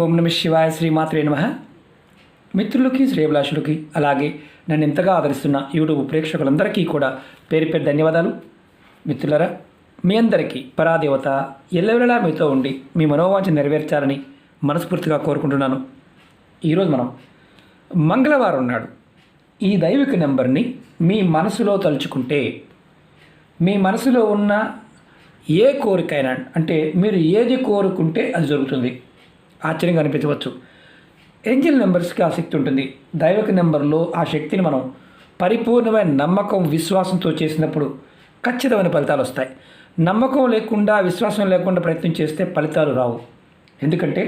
ఓం నమ శివాయ శ్రీమాత్రే నమః. మిత్రులకి శ్రేయభిలాషులకి అలాగే నన్ను ఎంతగా ఆదరిస్తున్న యూట్యూబ్ ప్రేక్షకులందరికీ కూడా పేరు పేరు ధన్యవాదాలు. మిత్రులరా, మీ అందరికీ పరాదేవత ఎల్లవేళలా మీతో ఉండి మీ మనోవాంఛ నెరవేర్చాలని మనస్ఫూర్తిగా కోరుకుంటున్నాను. ఈరోజు మనం మంగళవారం నాడు ఈ దైవిక నెంబర్ని మీ మనసులో తలుచుకుంటే మీ మనసులో ఉన్న ఏ కోరికైనా, అంటే మీరు ఏది కోరుకుంటే అది జరుగుతుంది. ఆశ్చర్యంగా అనిపించవచ్చు. ఏంజల్ నెంబర్స్కి ఆ శక్తి ఉంటుంది. దైవిక నెంబర్లో ఆ శక్తిని మనం పరిపూర్ణమైన నమ్మకం విశ్వాసంతో చేసినప్పుడు ఖచ్చితమైన ఫలితాలు వస్తాయి. నమ్మకం లేకుండా విశ్వాసం లేకుండా ప్రయత్నం చేస్తే ఫలితాలు రావు. ఎందుకంటే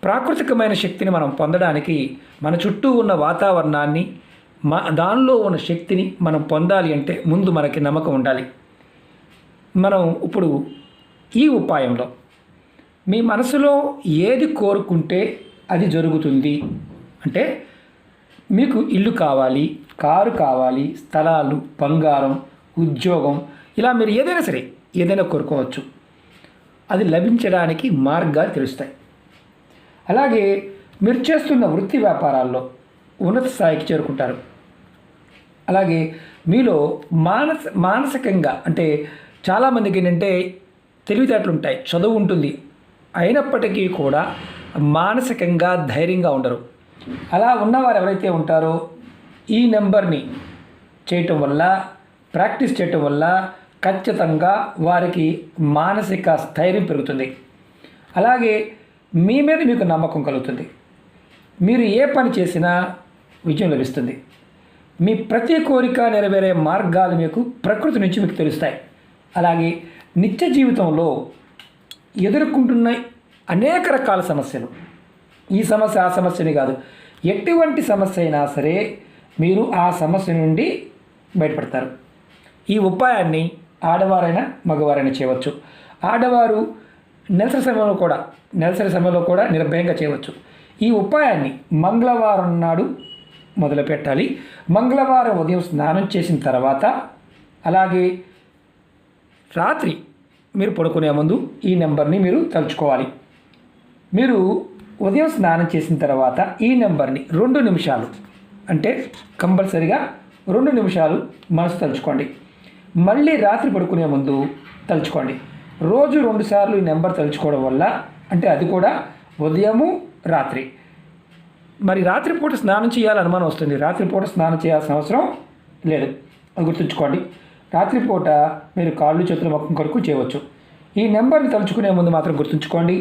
ప్రాకృతికమైన శక్తిని మనం పొందడానికి మన చుట్టూ ఉన్న వాతావరణాన్ని దానిలో ఉన్న శక్తిని మనం పొందాలి అంటే ముందు మనకి నమ్మకం ఉండాలి. మనం ఇప్పుడు ఈ ఉపాయంలో మీ మనసులో ఏది కోరుకుంటే అది జరుగుతుంది. అంటే మీకు ఇల్లు కావాలి, కారు కావాలి, స్థలాలు, బంగారం, ఉద్యోగం, ఇలా మీరు ఏదైనా కోరుకోవచ్చు. అది లభించడానికి మార్గాలు తెలుస్తాయి. అలాగే మీరు చేస్తున్న వృత్తి వ్యాపారాల్లో ఉన్నత స్థాయికి చేరుకుంటారు. అలాగే మీలో మానసికంగా, అంటే చాలామందికి ఏంటంటే తెలివితేటలు ఉంటాయి, చదువు ఉంటుంది, అయినప్పటికీ కూడా మానసికంగా ధైర్యంగా ఉండరు. అలా ఉన్నవారు ఎవరైతే ఉంటారో ఈ నెంబర్ని చేయటం వల్ల, ప్రాక్టీస్ చేయటం వల్ల ఖచ్చితంగా వారికి మానసిక స్థైర్యం పెరుగుతుంది. అలాగే మీ మీద మీకు నమ్మకం కలుగుతుంది. మీరు ఏ పని చేసినా విజయం లభిస్తుంది. మీ ప్రతి కోరిక నెరవేరే మార్గాలు మీకు ప్రకృతి నుంచి మీకు తెలుస్తాయి. అలాగే నిత్య జీవితంలో ఎదుర్కొంటున్న అనేక రకాల సమస్యలు, ఈ సమస్య ఆ సమస్యని కాదు, ఎటువంటి సమస్య అయినా సరే మీరు ఆ సమస్య నుండి బయటపడతారు. ఈ ఉపాయాన్ని ఆడవారైనా మగవారైనా చేయవచ్చు. ఆడవారు నెలసరి సమయంలో కూడా నిర్భయంగా చేయవచ్చు. ఈ ఉపాయాన్ని మంగళవారం నాడు మొదలు పెట్టాలి. మంగళవారం ఉదయం స్నానం చేసిన తర్వాత, అలాగే రాత్రి మీరు పడుకునే ముందు ఈ నెంబర్ని మీరు తలుచుకోవాలి. మీరు ఉదయం స్నానం చేసిన తర్వాత ఈ నెంబర్ని 2 నిమిషాలు, అంటే కంపల్సరిగా 2 నిమిషాలు మనసు తలుచుకోండి. మళ్ళీ రాత్రి పడుకునే ముందు తలుచుకోండి. రోజు 2 సార్లు ఈ నెంబర్ తలుచుకోవడం వల్ల, అంటే అది కూడా ఉదయము రాత్రి. మరి రాత్రిపూట స్నానం చేయాలని అనుమానం వస్తుంది. రాత్రిపూట స్నానం చేయాల్సిన అవసరం లేదు, అది గుర్తుంచుకోండి. రాత్రిపూట మీరు కాళ్ళు చేతుల మొక్కం కొరకు చేయవచ్చు. ఈ నెంబర్ని తలుచుకునే ముందు మాత్రం గుర్తుంచుకోండి,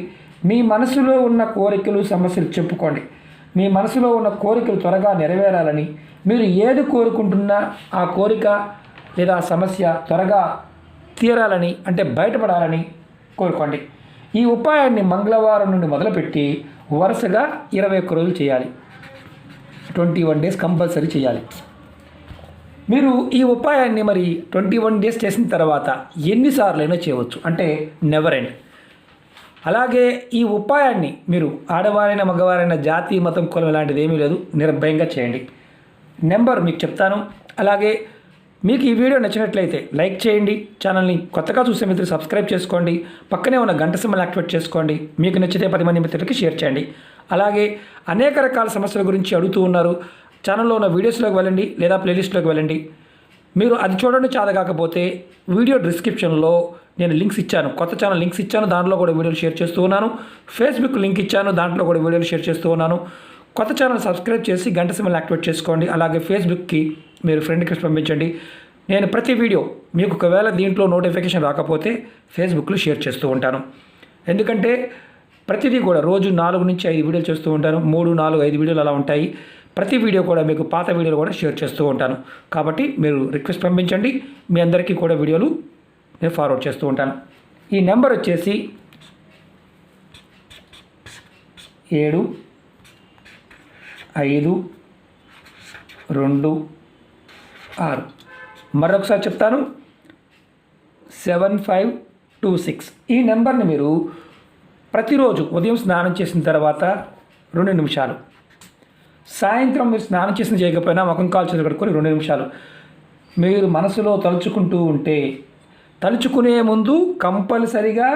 మీ మనసులో ఉన్న కోరికలు, సమస్యలు చెప్పుకోండి. మీ మనసులో ఉన్న కోరికలు త్వరగా నెరవేరాలని, మీరు ఏది కోరుకుంటున్నా ఆ కోరిక లేదా ఆ సమస్య త్వరగా తీరాలని, అంటే బయటపడాలని కోరుకోండి. ఈ ఉపాయాన్ని మంగళవారం నుండి మొదలుపెట్టి వరుసగా 21 రోజులు చేయాలి. 21 డేస్ కంపల్సరీ చేయాలి. మీరు ఈ ఉపాయాన్ని మరి 21 డేస్ చేసిన తర్వాత ఎన్నిసార్లైనా చేయవచ్చు, అంటే నెవర్ ఎండ్. అలాగే ఈ ఉపాయాన్ని మీరు ఆడవారైనా మగవారైనా జాతి, మతం, కులం ఇలాంటిది ఏమీ లేదు, నిర్భయంగా చేయండి. నెంబర్ మీకు చెప్తాను. అలాగే మీకు ఈ వీడియో నచ్చినట్లయితే లైక్ చేయండి. ఛానల్ని కొత్తగా చూసే మిత్రులు సబ్స్క్రైబ్ చేసుకోండి. పక్కనే ఉన్న గంట సింబల్ యాక్టివేట్ చేసుకోండి. మీకు నచ్చితే 10 మంది మిత్రులకి షేర్ చేయండి. అలాగే అనేక రకాల సమస్యల గురించి అడుగుతూ ఉన్నారు. ఛానల్లో ఉన్న వీడియోస్లోకి వెళ్ళండి, లేదా ప్లేలిస్ట్లోకి వెళ్ళండి. మీరు అది చూడండి చేత కాకపోతే వీడియో డిస్క్రిప్షన్లో నేను లింక్స్ ఇచ్చాను, కొత్త ఛానల్ లింక్స్ ఇచ్చాను, దాంట్లో కూడా వీడియోలు షేర్ చేస్తూ ఉన్నాను. ఫేస్బుక్ లింక్ ఇచ్చాను, దాంట్లో కూడా వీడియోలు షేర్ చేస్తూ ఉన్నాను. కొత్త ఛానల్ సబ్స్క్రైబ్ చేసి గంట సింబల్ యాక్టివేట్ చేసుకోండి. అలాగే ఫేస్బుక్కి మీరు ఫ్రెండ్ రిక్వెస్ట్ పంపించండి. నేను ప్రతి వీడియో మీకు ఒకవేళ దీంట్లో నోటిఫికేషన్ రాకపోతే ఫేస్బుక్లో షేర్ చేస్తూ ఉంటాను. ఎందుకంటే ప్రతిదీ కూడా రోజు 4 నుంచి 5 వీడియోలు చేస్తూ ఉంటాను. 3, 4, 5 వీడియోలు అలా ఉంటాయి. ప్రతి వీడియో కూడా మీకు పాత వీడియోలు కూడా షేర్ చేస్తూ ఉంటాను. కాబట్టి మీరు రిక్వెస్ట్ పంపించండి, మీ అందరికీ కూడా వీడియోలు నేను ఫార్వర్డ్ చేస్తూ ఉంటాను. ఈ నెంబర్ వచ్చేసి 7526. మరొకసారి చెప్తాను, 7526. ఈ నెంబర్ని మీరు ప్రతిరోజు ఉదయం స్నానం చేసిన తర్వాత 2 నిమిషాలు, సాయంత్రం మీరు స్నానం చేసిన చేయకపోయినా ముఖం కాల్చేది కడుక్కొని 2 నిమిషాలు మీరు మనసులో తలుచుకుంటూ ఉంటే, తలుచుకునే ముందు కంపల్సరిగా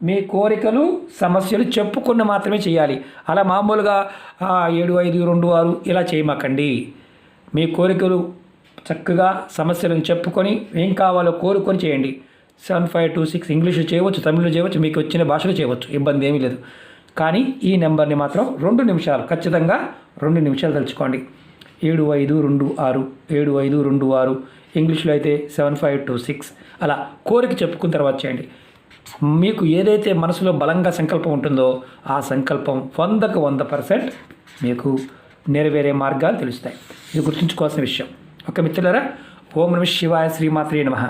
మీ కోరికలు సమస్యలు చెప్పుకున్న మాత్రమే చేయాలి. అలా మామూలుగా 7526 ఇలా చేయమాకండి. మీ కోరికలు చక్కగా సమస్యలను చెప్పుకొని ఏం కావాలో కోరుకొని చేయండి. 7526 ఇంగ్లీషు చేయవచ్చు, తమిళ్లో చేయవచ్చు, మీకు వచ్చిన భాషలో చేయవచ్చు, ఇబ్బంది ఏమీ లేదు. కానీ ఈ నెంబర్ని మాత్రం 2 నిమిషాలు, ఖచ్చితంగా 2 నిమిషాలు తలుచుకోండి. 7526 7526 ఇంగ్లీష్లో అయితే 7526 అలా కోరిక చెప్పుకున్న తర్వాత చేయండి. మీకు ఏదైతే మనసులో బలంగా సంకల్పం ఉంటుందో ఆ సంకల్పం 100కు 100% మీకు నెరవేరే మార్గాలు తెలుస్తాయి. ఇది గుర్తుంచుకోవాల్సిన విషయం. ఓకే మిత్రులారా, ఓం నమః శివాయ, శ్రీమాత్రే నమః.